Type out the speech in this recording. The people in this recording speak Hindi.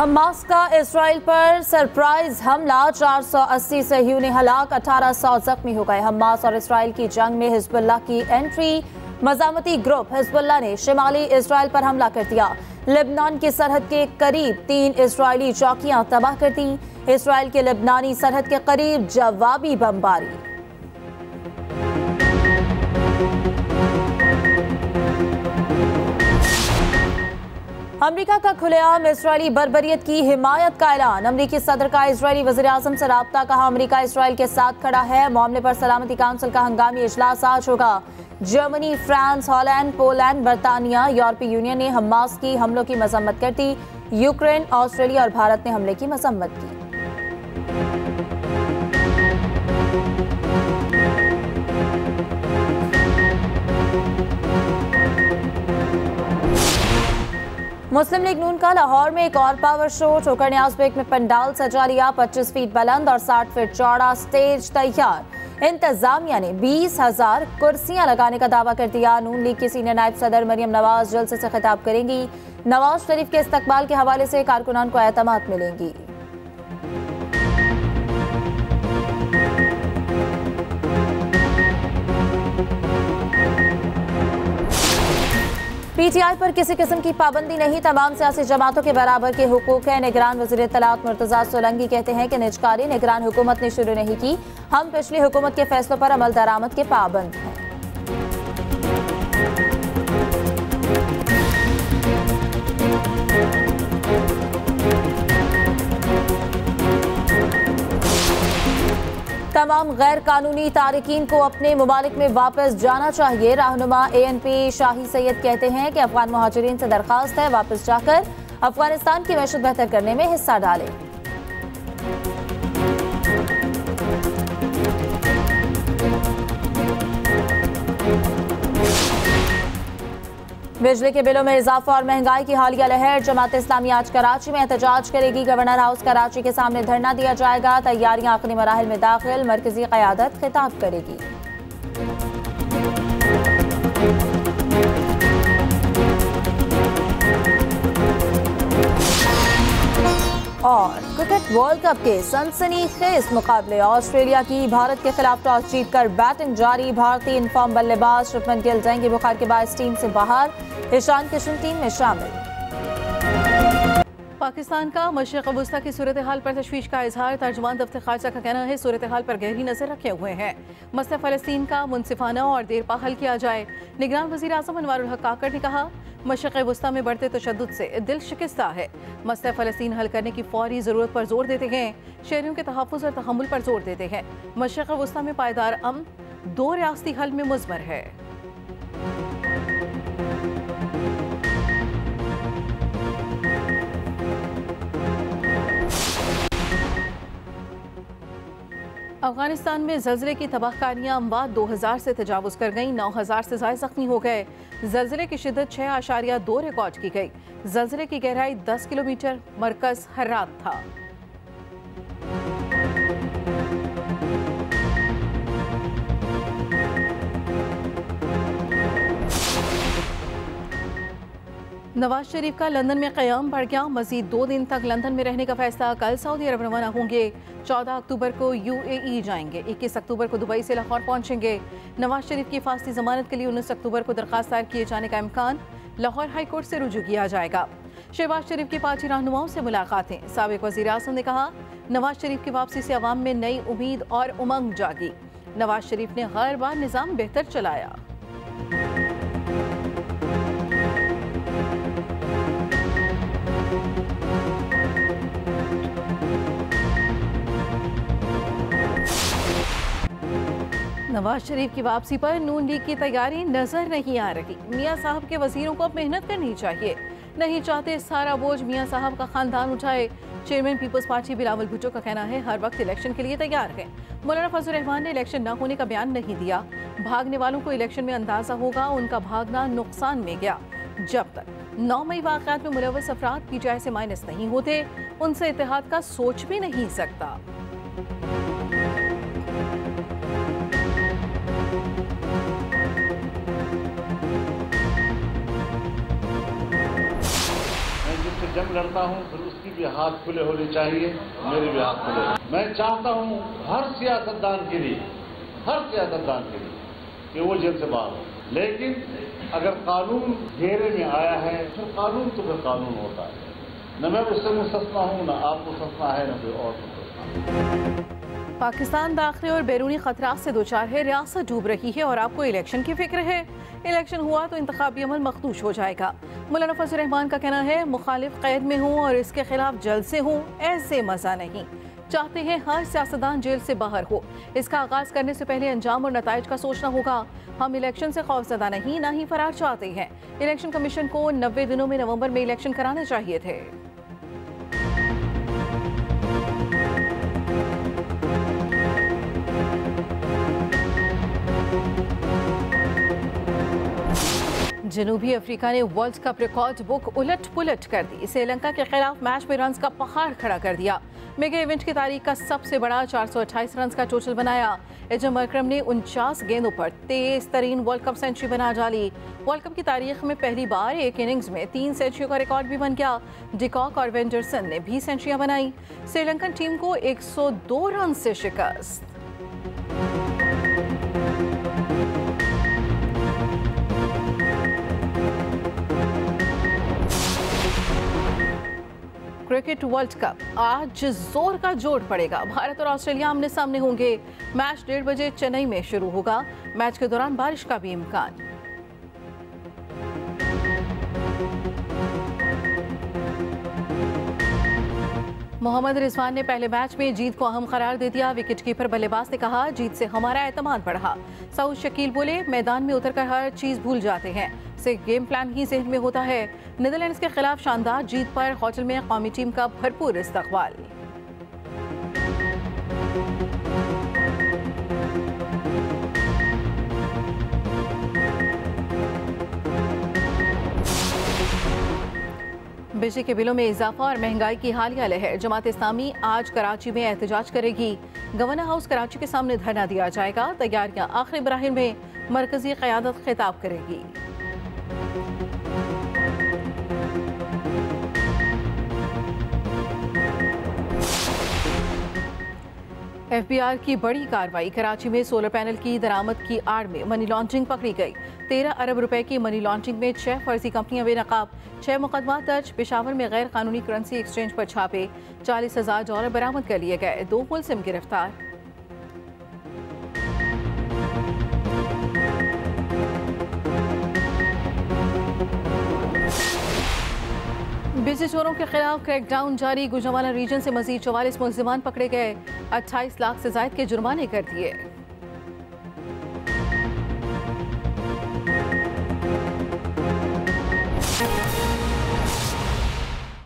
हमास का इसराइल पर सरप्राइज हमला, 480 सहयूनी हलाक, 1800 जख्मी हो गए। हमास और इसराइल की जंग में हिजबुल्लाह की एंट्री। मज़ामती ग्रुप हिजबुल्लाह ने शिमाली इसराइल पर हमला कर दिया। लेबनान की सरहद के करीब 3 इसराइली चौकियां तबाह कर दी। इसराइल के लेबनानी सरहद के करीब जवाबी बमबारी। अमरीका का खुलेआम इसराइली बर्बरियत की हिमायत का ऐलान। अमरीकी सदर का इसराइली वज़ीर आज़म से राब्ता, कहा अमरीका इसराइल के साथ खड़ा है। मामले पर सलामती काउंसिल का हंगामी इजलास आज होगा। जर्मनी, फ्रांस, हॉलैंड, पोलैंड, बरतानिया, यूरोपीय यूनियन ने हमास की हमलों की मजम्मत कर दी। यूक्रेन, ऑस्ट्रेलिया और भारत ने हमले की मजम्मत की। मुस्लिम लीग नून का लाहौर में एक और पावर शो। ठोकर न्याज बेग में पंडाल सजा लिया। 25 फीट बुलंद और 60 फीट चौड़ा स्टेज तैयार। इंतजामिया ने 20,000 कुर्सियां लगाने का दावा कर दिया। नून लीग की सीनियर नायब सदर मरियम नवाज जलसे से खिताब करेंगी। नवाज शरीफ के इस्तकबाल के हवाले से कारकुनान को एतमाद मिलेंगी। पीटीआई पर किसी किस्म की पाबंदी नहीं, तमाम सियासी जमातों के बराबर के हुकूक है। निगरान वज़ीर इत्तलात मुर्तज़ा सोलंकी कहते हैं कि निजकारी निगरान हुकूमत ने शुरू नहीं की, हम पिछली हुकूमत के फैसलों पर अमल दरामद के पाबंद हैं। तमाम गैर कानूनी तारिकीन को अपने मुमालिक में वापस जाना चाहिए। रहनुमा ANP शाही सैयद कहते हैं कि अफगान मुहाजिरीन से दरख्वास्त है, वापस जाकर अफगानिस्तान की मैशत बेहतर करने में हिस्सा डालें। बिजली के बिलों में इजाफा और महंगाई की हालिया लहर। जमात इस्लामी आज कराची में एहतजाज करेगी। गवर्नर हाउस कराची के सामने धरना दिया जाएगा। तैयारियां आखिरी मराहिल में दाखिल। मरकजी क़यादत खिताब करेगी। और क्रिकेट वर्ल्ड कप के सनसनीखेज मुकाबले। ऑस्ट्रेलिया की भारत के खिलाफ टॉस जीतकर बैटिंग जारी। भारतीय इनफॉर्म बल्लेबाज शुभमन गिल डेंगू बुखार के बायस टीम से बाहर। ईशान किशन टीम में शामिल। पाकिस्तान का मशरिक़ वस्ता की सूरत हाल पर तशवीश का इजहार। तर्जुमान दफ्तर खारजा का कहना है सूरत हाल पर गहरी नजर रखे हुए हैं। मसला फ़लस्तीन का मुनसिफाना और देरपा हल किया जाए। निगरान वज़ीर आज़म अनवारुल हक काकड़ ने कहा मशरिक़ वस्ता में बढ़ते तशद्दुद से दिल शिकस्ता है। मसला फ़लस्तीन हल करने की फौरी ज़रूरत पर जोर देते हैं। शहरियों के तहफ़्फ़ुज़ और तहम्मुल पर जोर देते हैं। मशरिक़ वस्ता में पायदार अमन 2 रियासती हल में मुज़मर है। अफगानिस्तान में ज़लज़ले की तबाहकारियां अमवात 2000 से तजावुज़ कर गईं। 9000 से ज़ायद ज़ख्मी हो गए। ज़लज़ले की शिद्दत 6.2 रिकॉर्ड की गई। ज़लज़ले की गहराई 10 किलोमीटर। मरकज़ हर्रात था। नवाज शरीफ का लंदन में क़याम बढ़ गया। मज़ीद 2 दिन तक लंदन में रहने का फैसला। कल सऊदी अरब रवाना होंगे। 14 अक्टूबर को UAE जाएंगे। 21 अक्टूबर को दुबई से लाहौर पहुंचेंगे। नवाज शरीफ की फासली ज़मानत के लिए 19 अक्टूबर को दरख्वास्त दायर किए जाने का इम्कान। लाहौर हाई कोर्ट से रुजू किया जाएगा। शहबाज शरीफ की पार्टी रहनुमाओं से मुलाकातें। साबिक़ वज़ीर आज़म ने कहा नवाज शरीफ की वापसी से अवाम में नई उम्मीद और उमंग जागी। नवाज शरीफ ने हर बार निज़ाम बेहतर चलाया। नवाज शरीफ की वापसी पर नून लीग की तैयारी नजर नहीं आ रही। मियां साहब के वजीरों को अब मेहनत करनी चाहिए। नहीं चाहते सारा बोझ मियां साहब का खानदान उठाए। चेयरमैन पीपल्स पार्टी बिलावल भुट्टो का कहना है हर वक्त इलेक्शन के लिए तैयार है। मौलाना फजल रहमान ने इलेक्शन न होने का बयान नहीं दिया। भागने वालों को इलेक्शन में अंदाजा होगा उनका भागना नुकसान में गया। जब तक 9 मई वाक़यात में मुलव्वस अफराद PTI से माइनस नहीं होते उनसे इत्तेहाद का सोच भी नहीं सकता। जंग लड़ता हूँ फिर उसकी भी हाथ खुले होने चाहिए, मेरे भी हाथ खुले। मैं चाहता हूं हर सियासतदान के लिए कि वो जेल से बाहर हो, लेकिन अगर कानून घेरे में आया है फिर कानून तो फिर कानून होता है। न मैं उससे मुस्तस्ना हूं, न आप मुस्तस्ना है, न कोई और मुस्तस्ना। पाकिस्तान दाखिली और बैरूनी खतरात से दो चार है, रियासत डूब रही है और आपको इलेक्शन की फिक्र है। इलेक्शन हुआ तो इंतखाबी अमल मखदूश हो जाएगा। मौलाना फजल रहमान का कहना है, मुखालिफ कैद में हूँ और इसके खिलाफ जल्द से हूँ, ऐसे मजा नहीं। चाहते हैं हर सियासतदान जेल से बाहर हो। इसका आगाज करने से पहले अंजाम और नताइज का सोचना होगा। हम इलेक्शन से खौफजदा नहीं, ना ही फरार चाहते हैं। इलेक्शन कमीशन को 90 दिनों में नवंबर में इलेक्शन कराने चाहिए थे। जनूबी अफ्रीका ने वर्ल्ड कप रिकॉर्ड बुक उलट पुलट कर दी। श्रीलंका के खिलाफ मैच में रन्स का पहाड़ खड़ा कर दिया। मेगा इवेंट की तारीख का सबसे बड़ा 428 रन्स का टोटल बनाया। एजम अकरम ने 49 गेंदों पर तेज तरीन वर्ल्ड कप सेंचुरी बना डाली। वर्ल्ड कप की तारीख में पहली बार एक इनिंग्स में 3 सेंचुरियों का रिकॉर्ड भी बन गया। डिकॉक और वेंडरसन ने भी सेंचुरियां बनाई। श्रीलंकन टीम को 102 रन से शिकस्त। क्रिकेट वर्ल्ड कप आज जोर का जोड़ पड़ेगा। भारत और ऑस्ट्रेलिया आमने सामने होंगे। मैच 1:30 बजे चेन्नई में शुरू होगा। मैच के दौरान बारिश का भी इम्कान। मोहम्मद रिजवान ने पहले मैच में जीत को अहम करार दे दिया। विकेटकीपर बल्लेबाज ने कहा, जीत से हमारा एतमाद बढ़ा। सऊद शकील बोले, मैदान में उतरकर हर चीज भूल जाते हैं, से गेम प्लान ही जहन में होता है। नीदरलैंड्स के खिलाफ शानदार जीत पर होटल में कौमी टीम का भरपूर इस्तकबाल। बिजली के बिलों में इजाफा और महंगाई की हालिया लहर। जमात इस्लामी आज कराची में एहतजाज करेगी। गवर्नर हाउस कराची के सामने धरना दिया जाएगा। तैयारियां आखिरी मराहिल में, मरकजी क़यादत खिताब करेगी। FBI की बड़ी कार्रवाई। कराची में सोलर पैनल की दरामद की आड़ में मनी लॉन्ड्रिंग पकड़ी गई। 13 अरब रुपए की मनी लॉन्ड्रिंग में 6 फर्जी कंपनियां बेनकाब। 6 मुकदमा दर्ज। पेशावर में गैर कानूनी करेंसी एक्सचेंज पर छापे। $40,000 बरामद कर लिए गए। 2 मुलजिम गिरफ्तार। बिजली चोरों के खिलाफ क्रैकडाउन जारी। गुजरांवाला रीजन से मजीद 44 मुलजिमान पकड़े गए। 28 लाख से ज्यादा के जुर्माने कर दिए।